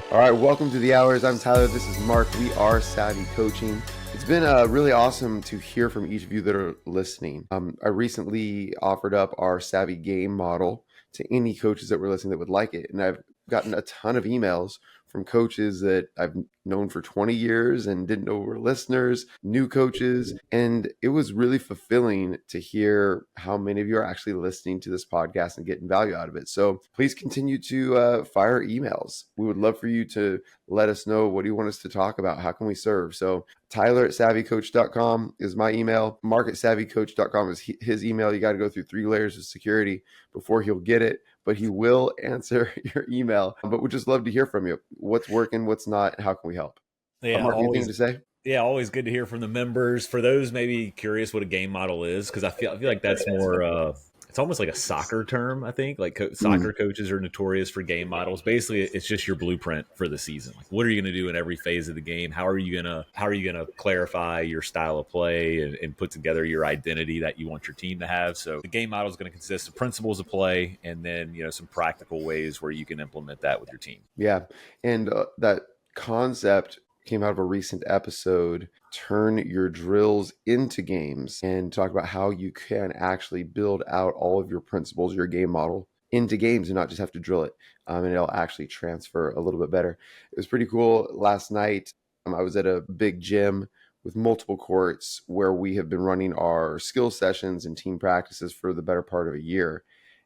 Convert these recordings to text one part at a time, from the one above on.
All right, welcome to the Hours. I'm Tyler. This is Mark. We are Savvy Coaching. It's been really awesome to hear from each of you that are listening. I recently offered up our Savvy game model to any coaches that were listening that would like it. And I've gotten a ton of emails from coaches that I've known for 20 years and didn't know were listeners, new coaches. And it was really fulfilling to hear how many of you are actually listening to this podcast and getting value out of it. So please continue to fire emails. We would love for you to let us know, what do you want us to talk about? How can we serve? So Tyler at savvycoach.com is my email. Mark at savvycoach.com is his email. You got to go through 3 layers of security before he'll get it, but he will answer your email. But we'd just love to hear from you. What's working, what's not, how can we help? Yeah, Mark, anything to say? yeah, always good to hear from the members. For those maybe curious what a game model is, because I feel like that's more. It's almost like a soccer term. I think like soccer coaches are notorious for game models. Basically, it's just your blueprint for the season. Like, what are you going to do in every phase of the game? How are you gonna clarify your style of play and put together your identity that you want your team to have? So the game model is going to consist of principles of play and then some practical ways where you can implement that with your team. Yeah, and that concept came out of a recent episode, Turn Your Drills into Games, and talk about how you can actually build out all of your principles, your game model, into games and not just have to drill it. And it'll actually transfer a little bit better. It was pretty cool. Last night, I was at a big gym with multiple courts where we have been running our skill sessions and team practices for the better part of a year.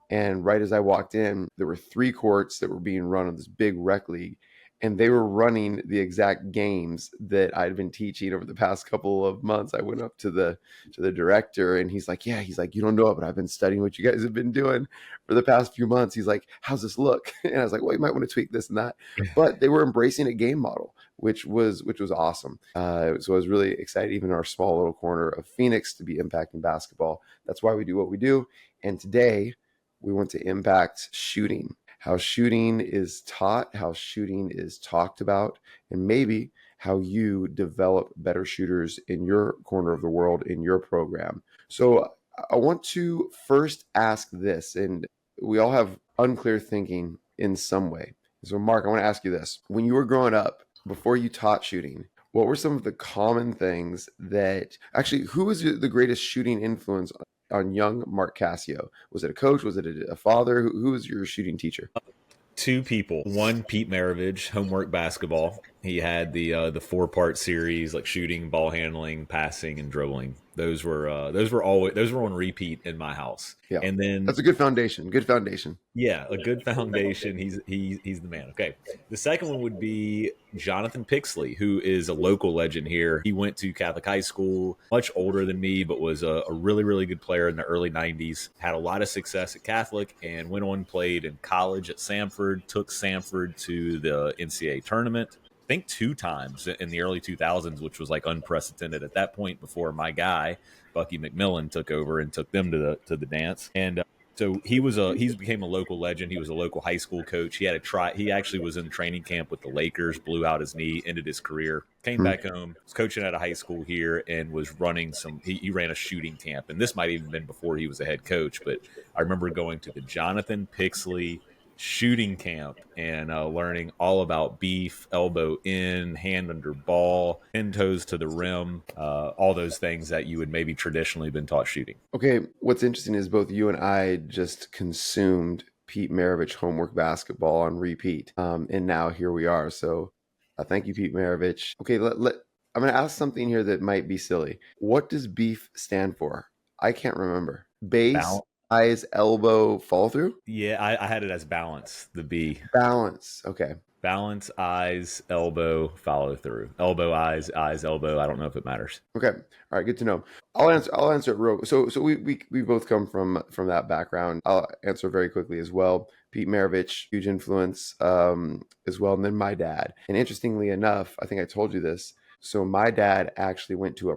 And right as I walked in, there were 3 courts that were being run on this big rec league. And they were running the exact games that I'd been teaching over the past couple of months. I went up to the director and he's like, you don't know it, but I've been studying what you guys have been doing for the past few months. He's like, how's this look? And I was like, well, you might want to tweak this and that. But they were embracing a game model, which was awesome. So I was really excited, even in our small little corner of Phoenix, to be impacting basketball. That's why we do what we do. And today we want to impact shooting. How shooting is taught, how shooting is talked about, and maybe how you develop better shooters in your corner of the world, in your program. So I want to first ask this, and we all have unclear thinking in some way. So Mark, I want to ask you this. When you were growing up, before you taught shooting, what were some of the common things that, actually, who was the greatest shooting influence on young Mark Cassio? Was it a coach? Was it a father? Who was your shooting teacher? 2 people. One, Pete Maravich, homework basketball. He had the 4-part series, like shooting, ball handling, passing, and dribbling. Those were on repeat in my house. Yeah, and then that's a good foundation. Good foundation. Yeah, a good foundation. He's the man. Okay, the second one would be Jonathan Pixley, who is a local legend here. He went to Catholic high school, much older than me, but was a really, really good player in the early 90s. Had a lot of success at Catholic and went on, played in college at Samford, took Samford to the NCAA tournament. I think 2 times in the early 2000s, which was like unprecedented at that point, before my guy Bucky McMillan took over and took them to the dance. And so he became a local legend. He was a local high school coach. He actually was in training camp with the Lakers, blew out his knee, ended his career, came back home, was coaching at a high school here, and was running he ran a shooting camp. And this might even been before he was a head coach, but I remember going to the Jonathan Pixley shooting camp and learning all about beef, elbow in, hand under ball, 10 toes to the rim, all those things that you would maybe traditionally been taught shooting. Okay, what's interesting is both you and I just consumed Pete Maravich homework basketball on repeat, and now here we are. So thank you, Pete Maravich. Okay, I'm going to ask something here that might be silly. What does beef stand for? I can't remember. Base, eyes, elbow, follow through? Yeah, I had it as balance, the B. Balance. Okay. Balance, eyes, elbow, follow through. Elbow, eyes, elbow. I don't know if it matters. Okay. All right. Good to know. I'll answer it real. So we both come from that background. I'll answer very quickly as well. Pete Maravich, huge influence as well. And then my dad. And interestingly enough, I think I told you this. So my dad actually went to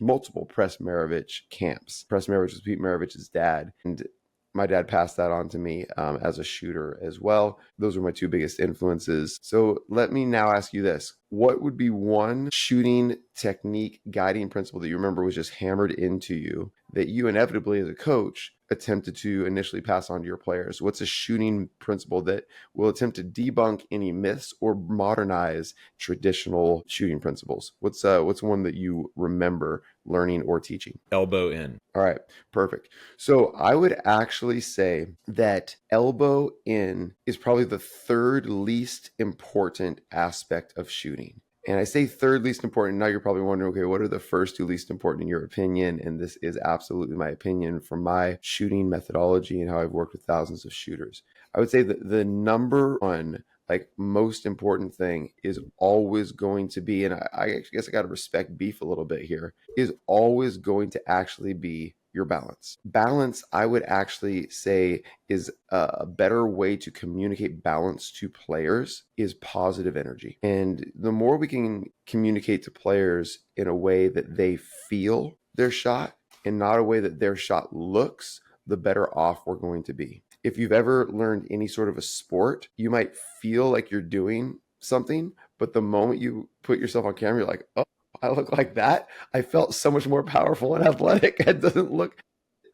multiple Press Maravich camps. Press Maravich was Pete Maravich's dad. And my dad passed that on to me as a shooter as well. Those were my 2 biggest influences. So let me now ask you this. What would be one shooting technique, guiding principle that you remember was just hammered into you that you inevitably as a coach attempted to initially pass on to your players? What's a shooting principle that will attempt to debunk any myths or modernize traditional shooting principles? What's one that you remember learning or teaching? Elbow in. All right, perfect. So I would actually say that elbow in is probably the third least important aspect of shooting. And I say third least important. Now you're probably wondering, okay, what are the first two least important in your opinion? And this is absolutely my opinion from my shooting methodology and how I've worked with thousands of shooters. I would say that the number one, like, most important thing is always going to be, and I guess I got to respect beef a little bit here, is always going to actually be your balance. Balance, I would actually say, is a better way to communicate balance to players is positive energy. And the more we can communicate to players in a way that they feel their shot and not a way that their shot looks, the better off we're going to be. If you've ever learned any sort of a sport, you might feel like you're doing something, but the moment you put yourself on camera, you're like, oh, I look like that. I felt so much more powerful and athletic. It doesn't look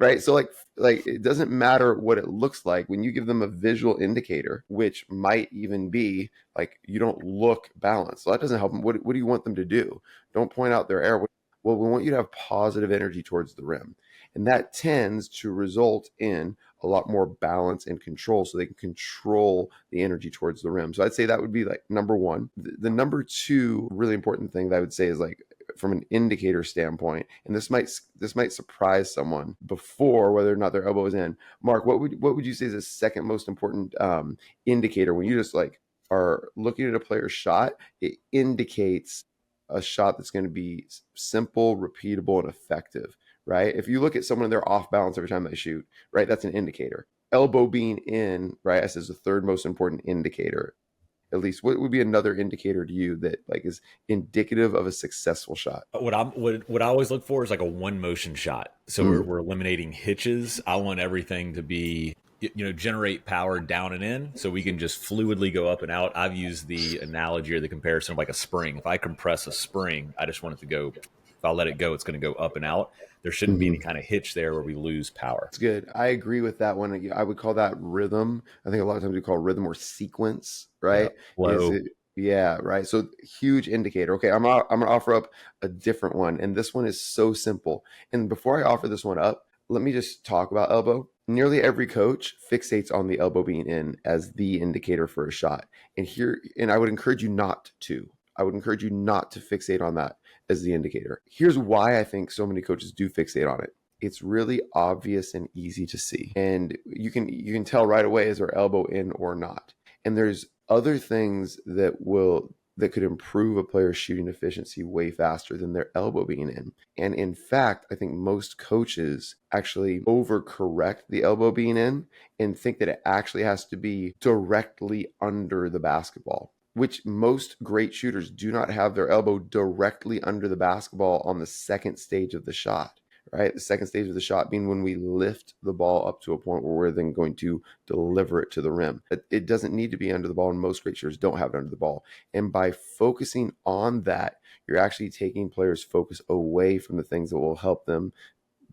right. So like it doesn't matter what it looks like when you give them a visual indicator, which might even be like you don't look balanced. So that doesn't help them. What do you want them to do? Don't point out their error. Well, we want you to have positive energy towards the rim. And that tends to result in a lot more balance and control, so they can control the energy towards the rim. So I'd say that would be like number one. The number two really important thing that I would say is, like, from an indicator standpoint, and this might surprise someone before whether or not their elbow is in. Mark, what would you say is the second most important indicator when you just like are looking at a player's shot? It indicates a shot that's going to be simple, repeatable, and effective, right? If you look at someone and they're off balance every time they shoot, right, that's an indicator. Elbow being in, right, as is the third most important indicator. At least, what would be another indicator to you that like is indicative of a successful shot? What I always look for is like a one motion shot. So we're eliminating hitches. I want everything to be, generate power down and in, so we can just fluidly go up and out. I've used the analogy or the comparison of like a spring. If I compress a spring, I just want it to go. If I let it go, it's going to go up and out. There shouldn't be any kind of hitch there where we lose power. It's good. I agree with that one. I would call that rhythm. I think a lot of times we call rhythm or sequence, right? Flow. Yeah, right. So huge indicator. Okay, I'm gonna offer up a different one, and this one is so simple. And before I offer this one up, let me just talk about elbow. Nearly every coach fixates on the elbow being in as the indicator for a shot. And I would encourage you not to. I would encourage you not to fixate on that as the indicator. Here's why I think so many coaches do fixate on it. It's really obvious and easy to see. And you can tell right away, is their elbow in or not. And there's other things that could improve a player's shooting efficiency way faster than their elbow being in. And in fact, I think most coaches actually overcorrect the elbow being in and think that it actually has to be directly under the basketball, which most great shooters do not have their elbow directly under the basketball on the second stage of the shot, right? The second stage of the shot being when we lift the ball up to a point where we're then going to deliver it to the rim. It doesn't need to be under the ball, and most great shooters don't have it under the ball. And by focusing on that, you're actually taking players' focus away from the things that will help them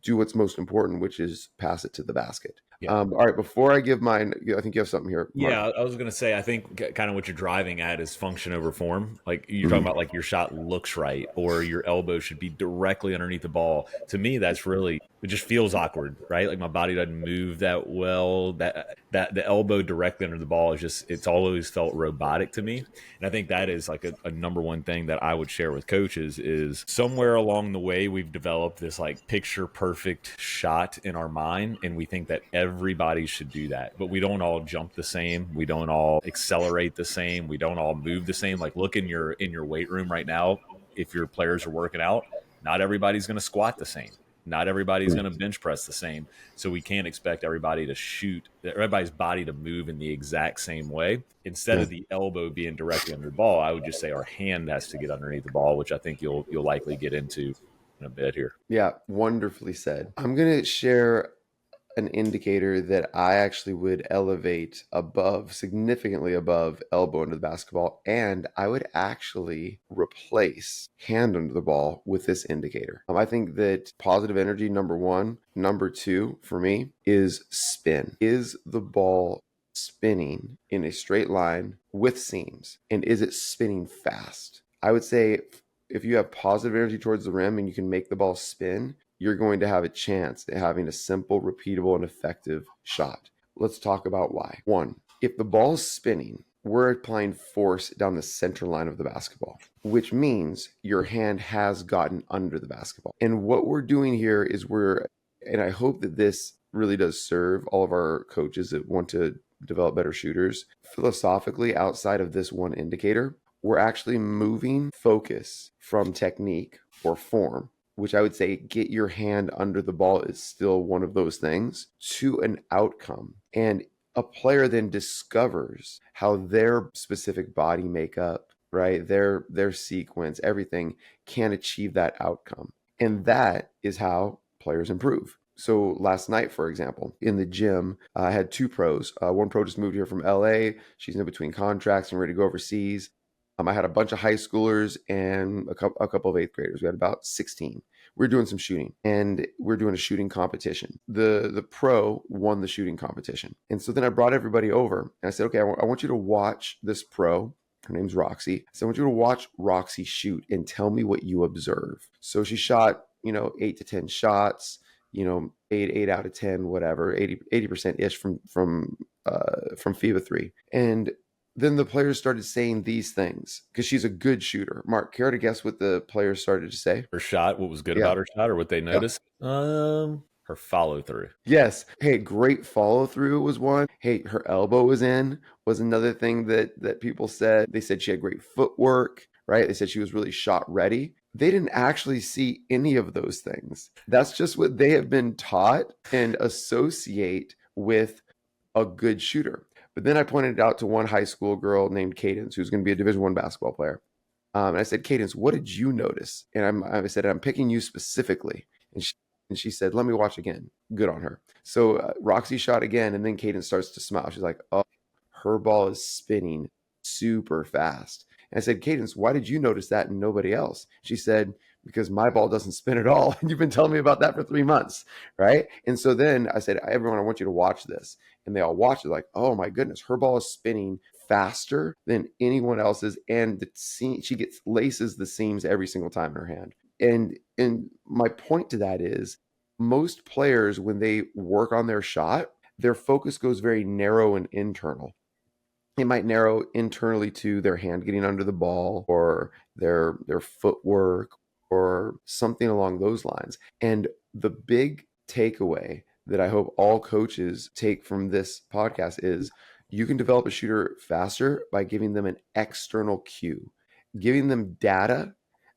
do what's most important, which is pass it to the basket. Yeah. All right, before I give mine, I think you have something here, Mark. Yeah, I was going to say, I think kind of what you're driving at is function over form. Like you're talking about, like your shot looks right, or your elbow should be directly underneath the ball. To me, that's really, it just feels awkward, right? Like my body doesn't move that well. That the elbow directly under the ball is just, it's always felt robotic to me. And I think that is like a number one thing that I would share with coaches is somewhere along the way, we've developed this like picture perfect shot in our mind. And we think that everybody should do that, but we don't all jump the same. We don't all accelerate the same. We don't all move the same. Like look in your weight room right now. If your players are working out, not everybody's going to squat the same. Not everybody's going to bench press the same. So we can't expect everybody to shoot, everybody's body to move in the exact same way. Instead of the elbow being directly under the ball, I would just say our hand has to get underneath the ball, which I think you'll likely get into in a bit here. Yeah, wonderfully said. I'm going to share an indicator that I actually would elevate above, significantly above elbow under the basketball, and I would actually replace hand under the ball with this indicator. I think that positive energy, number one. Number two, for me, is spin. Is the ball spinning in a straight line with seams? And is it spinning fast? I would say if you have positive energy towards the rim and you can make the ball spin, you're going to have a chance at having a simple, repeatable, and effective shot. Let's talk about why. One, if the ball's spinning, we're applying force down the center line of the basketball, which means your hand has gotten under the basketball. And what we're doing here is and I hope that this really does serve all of our coaches that want to develop better shooters. Philosophically, outside of this one indicator, we're actually moving focus from technique or form, which I would say get your hand under the ball is still one of those things, to an outcome. And a player then discovers how their specific body makeup, right, their sequence, everything can achieve that outcome. And that is how players improve. So last night, for example, in the gym, I had two pros. One pro just moved here from LA. She's in between contracts and ready to go overseas. I had a bunch of high schoolers and a couple of eighth graders. We had about 16. We were doing some shooting, and we're doing a shooting competition. The pro won the shooting competition. And so then I brought everybody over, and I said, okay, I want you to watch this pro. Her name's Roxy. So I want you to watch Roxy shoot and tell me what you observe. So she shot, 8 to 10 shots, 8 out of 10, whatever, 80% ish from FIBA 3. And then the players started saying these things because she's a good shooter. Mark, care to guess what the players started to say? Her shot, what was good Yeah. about her shot, or what they Yeah. noticed? Her follow through. Yes. Hey, great follow through was one. Hey, her elbow was in was another thing that people said. They said she had great footwork, right? They said she was really shot ready. They didn't actually see any of those things. That's just what they have been taught and associate with a good shooter. But then I pointed out to one high school girl named Cadence, who's going to be a Division I basketball player. And I said, Cadence, what did you notice? And I said, I'm picking you specifically. And she said, let me watch again. Good on her. So Roxy shot again, and then Cadence starts to smile. She's like, oh, her ball is spinning super fast. And I said, Cadence, why did you notice that and nobody else? She said, because my ball doesn't spin at all. And you've been telling me about that for 3 months, right? And so then I said, everyone, I want you to watch this. And they all watched it like, oh my goodness, her ball is spinning faster than anyone else's. And she gets laces the seams every single time in her hand. And my point to that is most players, when they work on their shot, their focus goes very narrow and internal. It might narrow internally to their hand getting under the ball or their footwork or something along those lines. And the big takeaway that I hope all coaches take from this podcast is you can develop a shooter faster by giving them an external cue, giving them data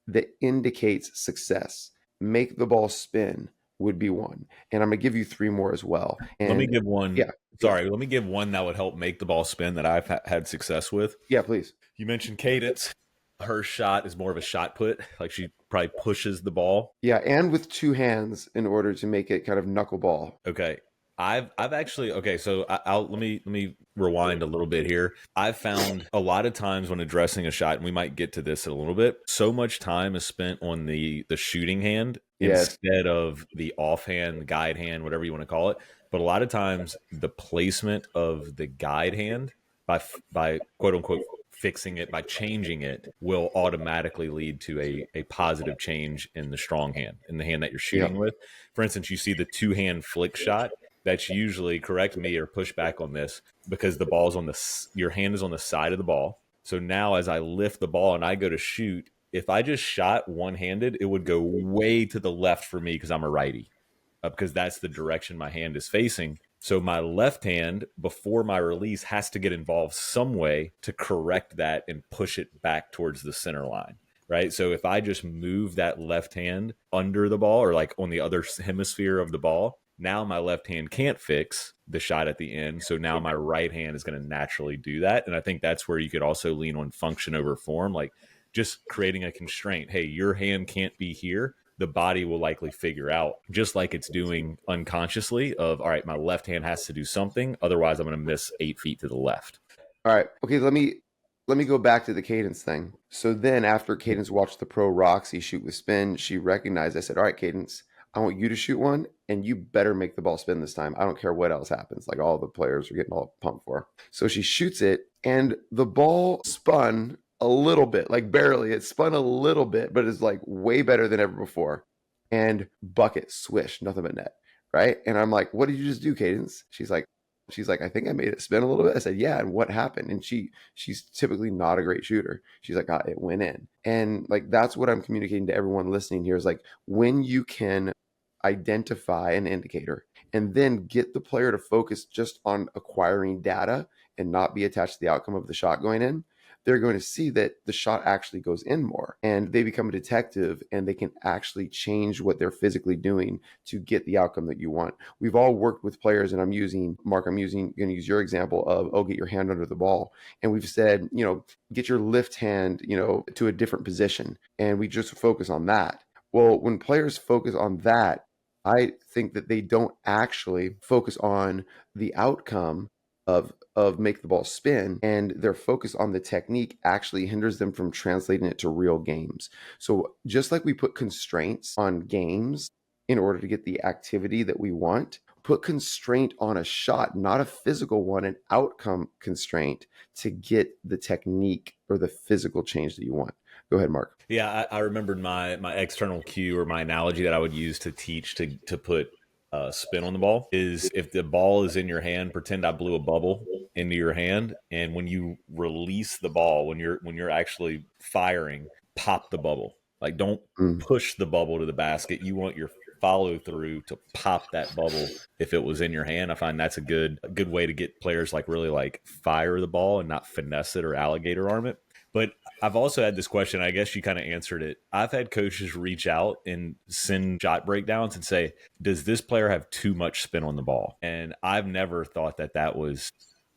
that indicates success. Make the ball spin would be one. And I'm going to give you three more as well. And let me give one. Yeah. Sorry, let me give one that would help make the ball spin that I've had success with. Yeah, please. You mentioned Cadence. Her shot is more of a shot put. Like she probably pushes the ball. Yeah, and with two hands in order to make it kind of knuckleball. Okay. I've actually so let me rewind a little bit here. I've found a lot of times when addressing a shot, and we might get to this in a little bit, so much time is spent on the shooting hand instead of the offhand, guide hand, whatever you want to call it. But a lot of times the placement of the guide hand by quote unquote fixing it, by changing it, will automatically lead to a positive change in the strong hand, in the hand that you're shooting with. For instance, you see the two-hand flick shot. That's usually, correct me or push back on this, because the ball's your hand is on the side of the ball. So now as I lift the ball and I go to shoot, if I just shot one-handed, it would go way to the left for me because I'm a righty, because that's the direction my hand is facing. So my left hand, before my release, has to get involved some way to correct that and push it back towards the center line, right? So if I just move that left hand under the ball or like on the other hemisphere of the ball, now my left hand can't fix the shot at the end. So now my right hand is going to naturally do that. And I think that's where you could also lean on function over form, like just creating a constraint. Hey, your hand can't be here, the body will likely figure out, just like it's doing unconsciously, of all right, my left hand has to do something, otherwise I'm going to miss 8 feet to the left. All right. Okay, let me go back to the Cadence thing. So then after Cadence watched the pro Roxy shoot with spin, she recognized, I said, all right, Cadence, I want you to shoot one and you better make the ball spin this time. I don't care what else happens. Like all the players are getting all pumped for her. So she shoots it and the ball spun a little bit, like barely. It spun a little bit, but it's like way better than ever before. And bucket, swish, nothing but net. Right. And I'm like, what did you just do, Cadence? She's like, I think I made it spin a little bit. I said, yeah. And what happened? And she's typically not a great shooter. She's like, it went in. And like, that's what I'm communicating to everyone listening here is like, when you can identify an indicator and then get the player to focus just on acquiring data and not be attached to the outcome of the shot going in, they're going to see that the shot actually goes in more and they become a detective and they can actually change what they're physically doing to get the outcome that you want. We've all worked with players, and I'm going to use your example of, get your hand under the ball. And we've said, get your lift hand, to a different position. And we just focus on that. Well, when players focus on that, I think that they don't actually focus on the outcome of make the ball spin, and their focus on the technique actually hinders them from translating it to real games. So just like we put constraints on games in order to get the activity that we want, put constraint on a shot, not a physical one, an outcome constraint to get the technique or the physical change that you want. Go ahead, Mark. Yeah, I remembered my external cue, or my analogy that I would use to teach to put spin on the ball is, if the ball is in your hand, pretend I blew a bubble into your hand, and when you release the ball, when you're actually firing, pop the bubble. Like, don't push the bubble to the basket. You want your follow through to pop that bubble if it was in your hand. I find that's a good way to get players like really like fire the ball and not finesse it or alligator arm it. But I've also had this question. I guess you kind of answered it. I've had coaches reach out and send shot breakdowns and say, does this player have too much spin on the ball? And I've never thought that was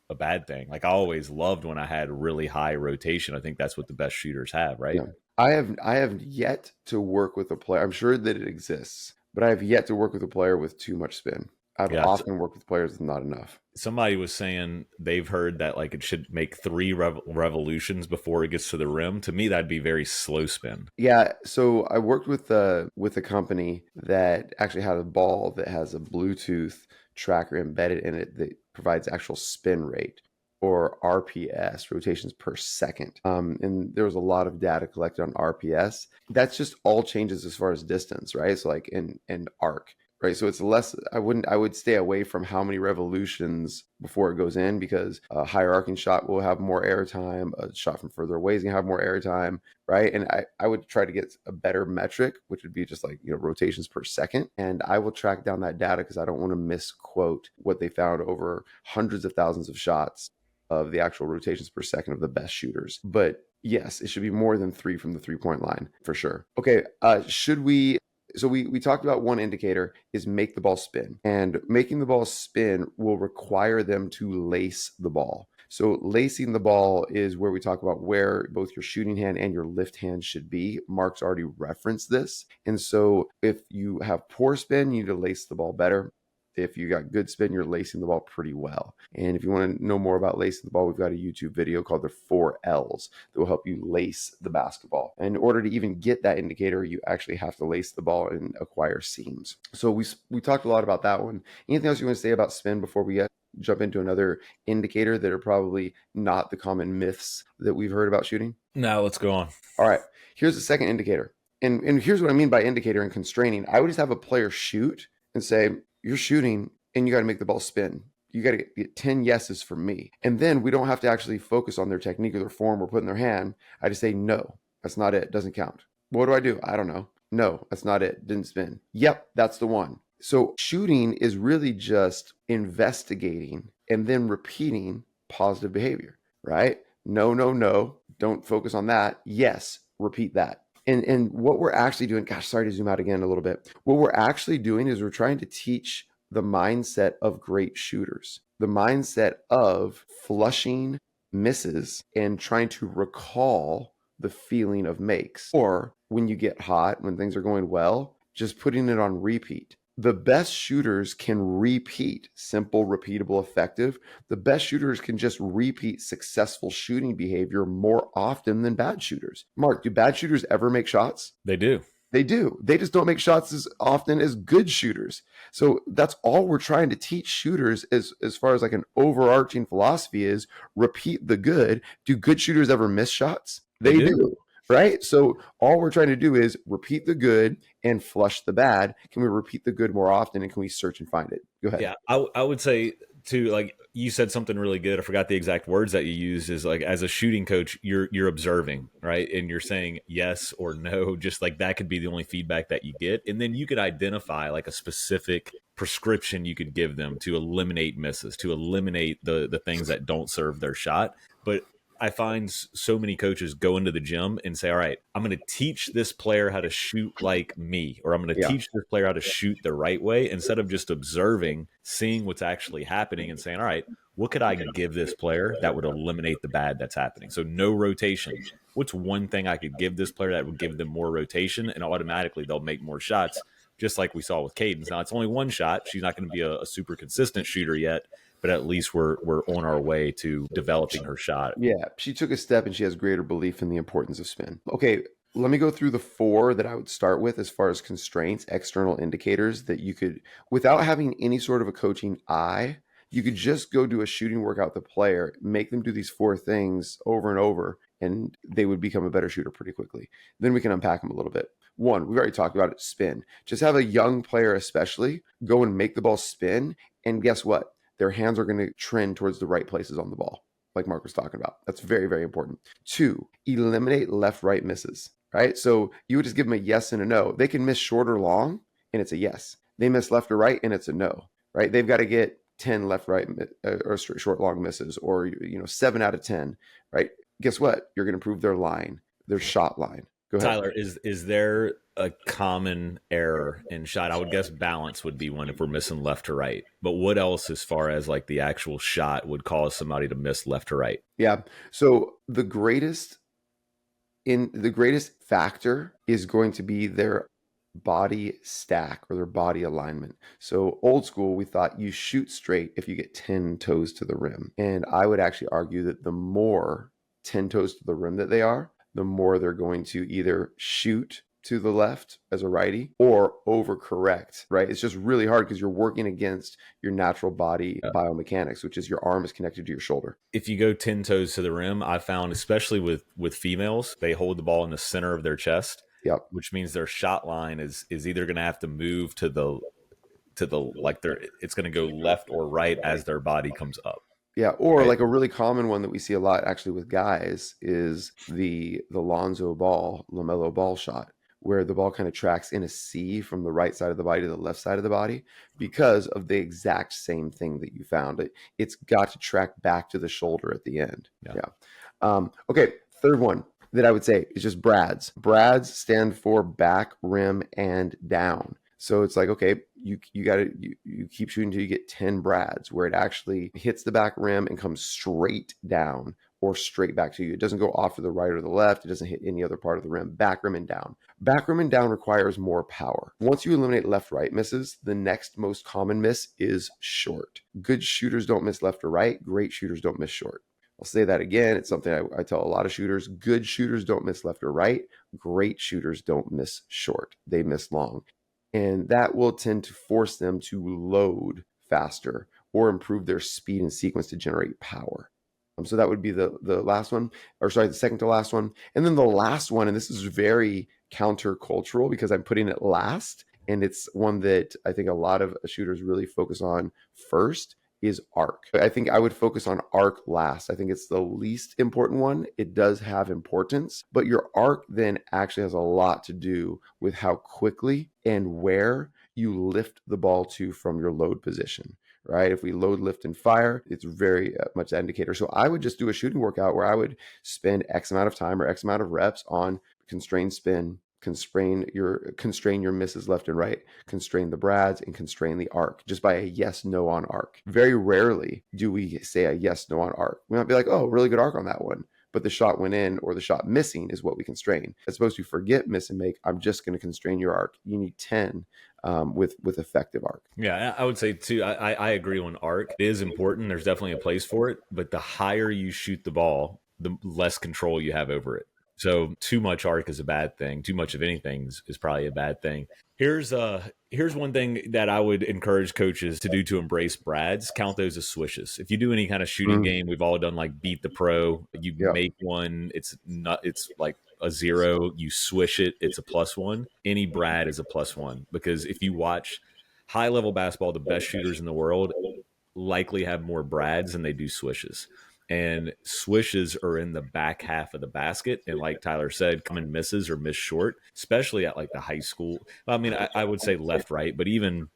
a bad thing. Like, I always loved when I had really high rotation. I think that's what the best shooters have, right? Yeah. I have yet to work with a player. I'm sure that it exists, but I have yet to work with a player with too much spin. I've often worked with players with not enough. Somebody was saying they've heard that like it should make 3 revolutions before it gets to the rim. To me, that'd be very slow spin. Yeah. So I worked with a company that actually had a ball that has a Bluetooth tracker embedded in it that provides actual spin rate, or RPS, rotations per second. And there was a lot of data collected on RPS. That's just all changes as far as distance, right? So like in arc. Right. So it's less, I would stay away from how many revolutions before it goes in, because a higher arcing shot will have more airtime. A shot from further away is going to have more airtime. Right. And I would try to get a better metric, which would be just like, rotations per second. And I will track down that data because I don't want to misquote what they found over hundreds of thousands of shots of the actual rotations per second of the best shooters. But yes, it should be more than 3 from the 3-point line for sure. Okay. So we talked about one indicator is make the ball spin, and making the ball spin will require them to lace the ball. So lacing the ball is where we talk about where both your shooting hand and your lift hand should be. Mark's already referenced this. And so if you have poor spin, you need to lace the ball better. If you got good spin, you're lacing the ball pretty well. And if you want to know more about lacing the ball, we've got a YouTube video called the 4 L's that will help you lace the basketball. And in order to even get that indicator, you actually have to lace the ball and acquire seams. So we talked a lot about that one. Anything else you want to say about spin before we jump into another indicator that are probably not the common myths that we've heard about shooting? No, let's go on. All right. Here's the second indicator. And here's what I mean by indicator and constraining. I would just have a player shoot and say, you're shooting and you got to make the ball spin. You got to get 10 yeses from me. And then we don't have to actually focus on their technique or their form or put in their hand. I just say, no, that's not it. Doesn't count. What do? I don't know. No, that's not it. Didn't spin. Yep, that's the one. So shooting is really just investigating and then repeating positive behavior, right? No, no, no. Don't focus on that. Yes, repeat that. And what we're actually doing, gosh, sorry to zoom out again a little bit. What we're actually doing is we're trying to teach the mindset of great shooters, the mindset of flushing misses and trying to recall the feeling of makes, or when you get hot, when things are going well, just putting it on repeat. The best shooters can repeat simple, repeatable, effective. The best shooters can just repeat successful shooting behavior more often than bad shooters. Mark, do bad shooters ever make shots? They do. They do. They just don't make shots as often as good shooters. So that's all we're trying to teach shooters as far as like an overarching philosophy is repeat the good. Do good shooters ever miss shots? They do. Right? So all we're trying to do is repeat the good and flush the bad. Can we repeat the good more often and can we search and find it? Go ahead. Yeah, I would say too, like you said something really good. I forgot the exact words that you used. Is like as a shooting coach, you're observing, right? And you're saying yes or no, just like that could be the only feedback that you get. And then you could identify like a specific prescription you could give them to eliminate misses, to eliminate the things that don't serve their shot. But I find so many coaches go into the gym and say, all right, I'm going to teach this player how to shoot like me, or I'm going to teach this player how to shoot the right way, instead of just observing, seeing what's actually happening and saying, all right, what could I give this player that would eliminate the bad that's happening? So no rotation. What's one thing I could give this player that would give them more rotation, and automatically they'll make more shots, just like we saw with Cadence. Now, it's only one shot. She's not going to be a super consistent shooter yet, but at least we're on our way to developing her shot. Yeah, she took a step and she has greater belief in the importance of spin. Okay, let me go through the 4 that I would start with as far as constraints, external indicators that you could, without having any sort of a coaching eye, you could just go do a shooting workout with the player, make them do these 4 things over and over, and they would become a better shooter pretty quickly. Then we can unpack them a little bit. 1, we've already talked about it, spin. Just have a young player especially go and make the ball spin, and guess what? Their hands are going to trend towards the right places on the ball, like Mark was talking about. That's very, very important. 2, eliminate left-right misses, right? So you would just give them a yes and a no. They can miss short or long, and it's a yes. They miss left or right, and it's a no, right? They've got to get 10 left-right or short, long misses, or 7 out of 10, right? Guess what? You're going to improve their line, their shot line. Go ahead. Tyler, is there a common error in shot? I would guess balance would be one if we're missing left to right. But what else, as far as like the actual shot, would cause somebody to miss left to right? Yeah. So the greatest factor is going to be their body stack or their body alignment. So old school, we thought you shoot straight if you get 10 toes to the rim. And I would actually argue that the more 10 toes to the rim that they are, the more they're going to either shoot to the left as a righty or overcorrect, right? It's just really hard because you're working against your natural body biomechanics, which is your arm is connected to your shoulder. If you go 10 toes to the rim, I found, especially with females, they hold the ball in the center of their chest, which means their shot line is either going to have to move to the like it's going to go left or right as their body comes up. Yeah, or like a really common one that we see a lot actually with guys is the Lonzo Ball, LaMelo Ball shot, where the ball kind of tracks in a C from the right side of the body to the left side of the body because of the exact same thing that you found. It's got to track back to the shoulder at the end. Yeah. Okay, third one that I would say is just brads. Brads stand for back, rim, and down. So it's like, okay, you keep shooting until you get 10 brads where it actually hits the back rim and comes straight down or straight back to you. It doesn't go off to the right or the left. It doesn't hit any other part of the rim. Back rim and down. Back rim and down requires more power. Once you eliminate left-right misses, the next most common miss is short. Good shooters don't miss left or right. Great shooters don't miss short. I'll say that again. It's something I tell a lot of shooters. Good shooters don't miss left or right. Great shooters don't miss short. They miss long. And that will tend to force them to load faster or improve their speed and sequence to generate power. So that would be the last one, or sorry, the second to last one. And then the last one, and this is very countercultural because I'm putting it last, and it's one that I think a lot of shooters really focus on first, is arc. I think I would focus on arc last. I think it's the least important one. It does have importance, but your arc then actually has a lot to do with how quickly and where you lift the ball to from your load position, right? If we load, lift, and fire, it's very much that indicator. So I would just do a shooting workout where I would spend X amount of time or X amount of reps on constrained spin, constrain your misses left and right, constrain the brads, and constrain the arc just by a yes, no on arc. Very rarely do we say a yes, no on arc. We might be like, oh, really good arc on that one. but the shot went in or the shot missing is what we constrain. As opposed to forget, miss, and make, I'm just going to constrain your arc. You need 10 with effective arc. Yeah, I would say too. I agree on arc. It is important. There's definitely a place for it, but the higher you shoot the ball, the less control you have over it. So too much arc is a bad thing. Too much of anything is probably a bad thing. Here's one thing that I would encourage coaches to do to embrace brads. Count those as swishes. If you do any kind of shooting game, we've all done like Beat the Pro. You make one, it's like a 0. You swish it, it's a +1. Any brad is a +1, because if you watch high level basketball, the best shooters in the world likely have more brads than they do swishes. And swishes are in the back half of the basket. And like Tyler said, common misses or miss short, especially at like the high school. I mean, I would say left, right, but even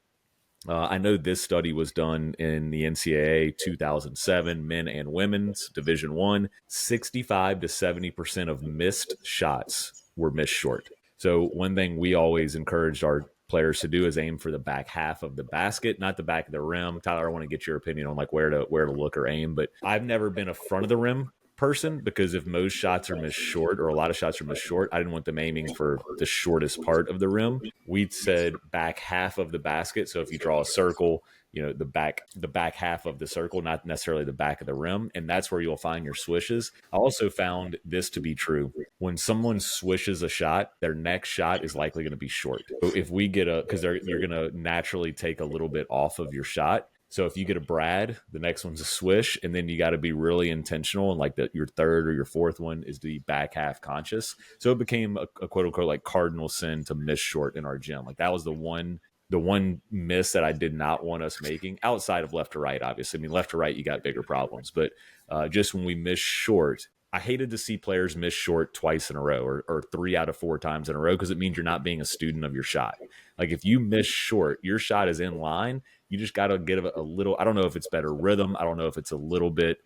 I know this study was done in the NCAA 2007, men and women's Division I. 65 to 70% of missed shots were missed short. So one thing we always encouraged our players to do is aim for the back half of the basket, not the back of the rim. Tyler, I want to get your opinion on like where to look or aim, but I've never been a front of the rim person, because if most shots are missed short, or a lot of shots are missed short, I didn't want them aiming for the shortest part of the rim. We said back half of the basket. So if you draw a circle, the back half of the circle, not necessarily the back of the rim. And that's where you'll find your swishes. I also found this to be true. When someone swishes a shot, their next shot is likely going to be short. So if we get because you're going to naturally take a little bit off of your shot. So if you get a brad, the next one's a swish, and then you got to be really intentional. And like your third or your fourth one is the back half conscious. So it became a quote unquote like cardinal sin to miss short in our gym. Like that was the one miss that I did not want us making, outside of left to right, obviously. I mean, left to right, you got bigger problems. But just when we miss short, I hated to see players miss short twice in a row, or 3 out of 4 times in a row, because it means you're not being a student of your shot. Like if you miss short, your shot is in line. You just got to get a little, I don't know if it's better rhythm. I don't know if it's a little bit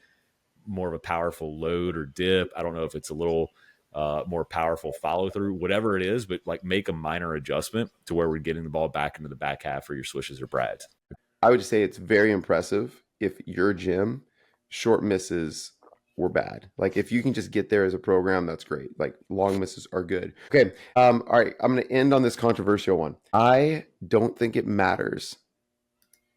more of a powerful load or dip. I don't know if it's a little more powerful follow through, whatever it is, but like make a minor adjustment to where we're getting the ball back into the back half for your swishes or brads. I would say it's very impressive if your gym short misses were bad. Like if you can just get there as a program, that's great. Like long misses are good. Okay. All right. I'm going to end on this controversial one. I don't think it matters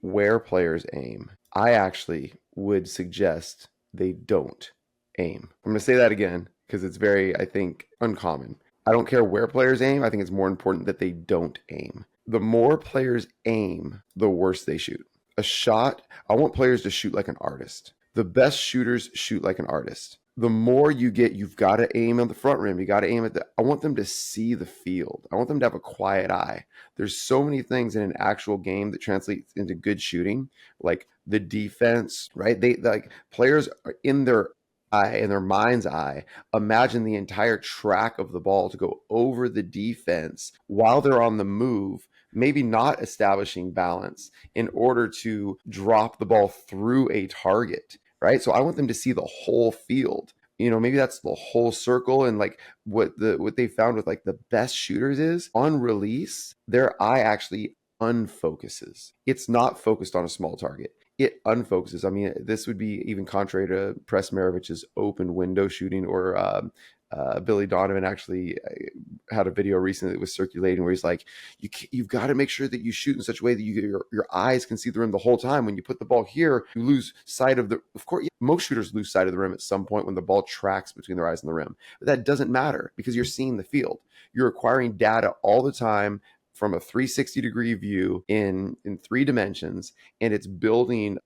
where players aim. I actually would suggest they don't aim. I'm going to say that again because it's very, I think, uncommon. I don't care where players aim. I think it's more important that they don't aim. The more players aim, the worse they shoot. A shot, I want players to shoot like an artist. The best shooters shoot like an artist. The more you get, you've got to aim on the front rim. You got to aim at I want them to see the field. I want them to have a quiet eye. There's so many things in an actual game that translates into good shooting, like the defense, right? They like players are in their eye, in their mind's eye, imagine the entire track of the ball to go over the defense while they're on the move, maybe not establishing balance in order to drop the ball through a target, right? So I want them to see the whole field. Maybe that's the whole circle. And like what they found with like the best shooters is on release, their eye actually unfocuses. It's not focused on a small target. It unfocuses. I mean, this would be even contrary to Press Maravich's open window shooting, or Billy Donovan actually had a video recently that was circulating where he's like, you've got to make sure that you shoot in such a way that your eyes can see the rim the whole time. When you put the ball here, you lose sight of of course, most shooters lose sight of the rim at some point when the ball tracks between their eyes and the rim. But that doesn't matter because you're seeing the field. You're acquiring data all the time from a 360-degree view in 3 dimensions, and it's building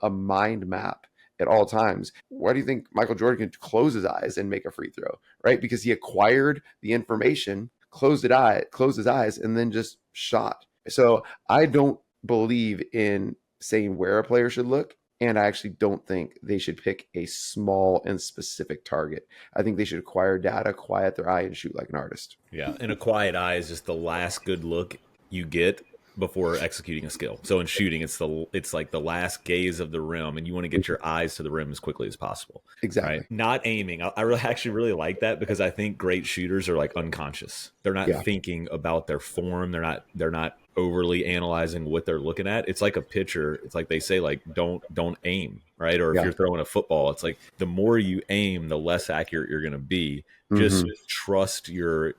a mind map at all times. Why do you think Michael Jordan could close his eyes and make a free throw, right? Because he acquired the information, closed his eyes, and then just shot. So I don't believe in saying where a player should look, and I actually don't think they should pick a small and specific target. I think they should acquire data, quiet their eye, and shoot like an artist. Yeah, and a quiet eye is just the last good look you get before executing a skill. So in shooting, it's like the last gaze of the rim, and you want to get your eyes to the rim as quickly as possible. Exactly. Right? Not aiming. I actually really like that because I think great shooters are like unconscious. They're not thinking about their form. They're not overly analyzing what they're looking at. It's like a pitcher. It's like they say, like, don't aim, right? Or if Yeah. you're throwing a football, it's like the more you aim, the less accurate you're going to be. Just Mm-hmm. trust your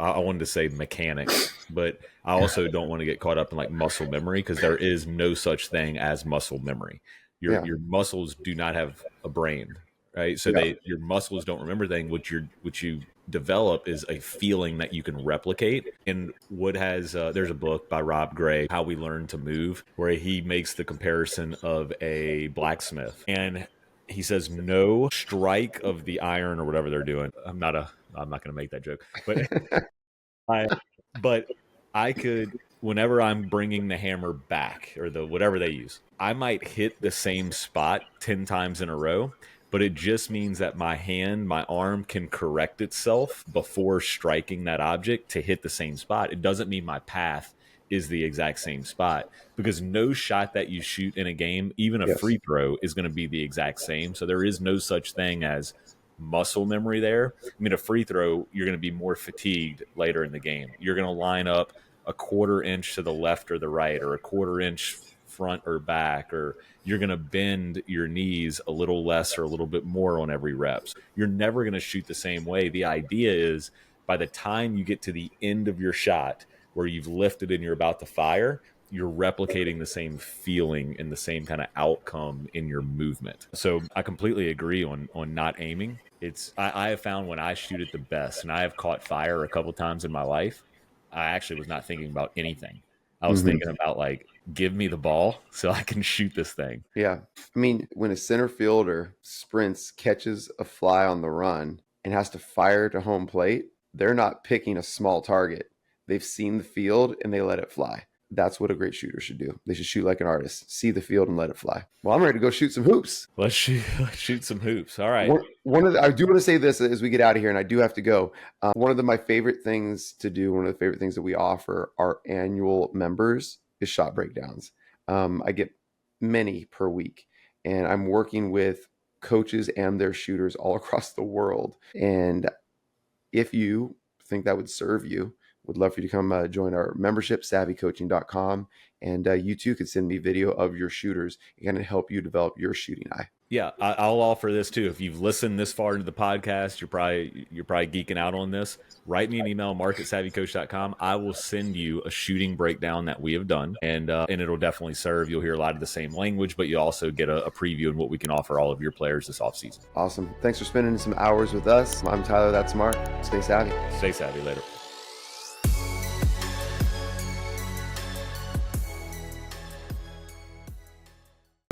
I wanted to say mechanics, but I also don't want to get caught up in like muscle memory, because there is no such thing as muscle memory. Yeah. Your muscles do not have a brain, right? So Yeah. your muscles don't remember things. What you develop is a feeling that you can replicate. And what has there's a book by Rob Gray, How We Learn to Move, where he makes the comparison of a blacksmith, and he says no strike of the iron or whatever they're doing. I'm not going to make that joke, but I but I could, whenever I'm bringing the hammer back, or the whatever they use, I might hit the same spot 10 times in a row, but it just means that my arm can correct itself before striking that object to hit the same spot. It doesn't mean my path is the exact same spot, because no shot that you shoot in a game, even a Yes. free throw, is going to be the exact same. So there is no such thing as muscle memory there. I mean, a free throw, you're going to be more fatigued later in the game. You're going to line up a quarter inch to the left or the right, or a quarter inch front or back, or you're going to bend your knees a little less or a little bit more on every reps. You're never going to shoot the same way. The idea is, by the time you get to the end of your shot, where you've lifted and you're about to fire, you're replicating the same feeling and the same kind of outcome in your movement. So I completely agree on not aiming. I have found when I shoot it the best, and I have caught fire a couple times in my life, I actually was not thinking about anything. I was thinking about, like, give me the ball so I can shoot this thing. Yeah. I mean, when a center fielder sprints, catches a fly on the run, and has to fire to home plate, they're not picking a small target. They've seen the field and they let it fly. That's what a great shooter should do. They should shoot like an artist, see the field and let it fly. Well, I'm ready to go shoot some hoops. Let's shoot some hoops. All right. I do want to say this as we get out of here, and I do have to go. One of my favorite things to do, one of the favorite things that we offer our annual members, is shot breakdowns. I get many per week, and I'm working with coaches and their shooters all across the world. And if you think that would serve you, would love for you to come join our membership, savvycoaching.com. And you too could send me video of your shooters and kind of help you develop your shooting eye. Yeah, I'll offer this too. If you've listened this far into the podcast, you're probably geeking out on this. Write me an email, mark@savvycoach.com. I will send you a shooting breakdown that we have done, and it'll definitely serve. You'll hear a lot of the same language, but you also get a preview of what we can offer all of your players this offseason. Awesome. Thanks for spending some hours with us. I'm Tyler. That's Mark. Stay savvy. Stay savvy. Later.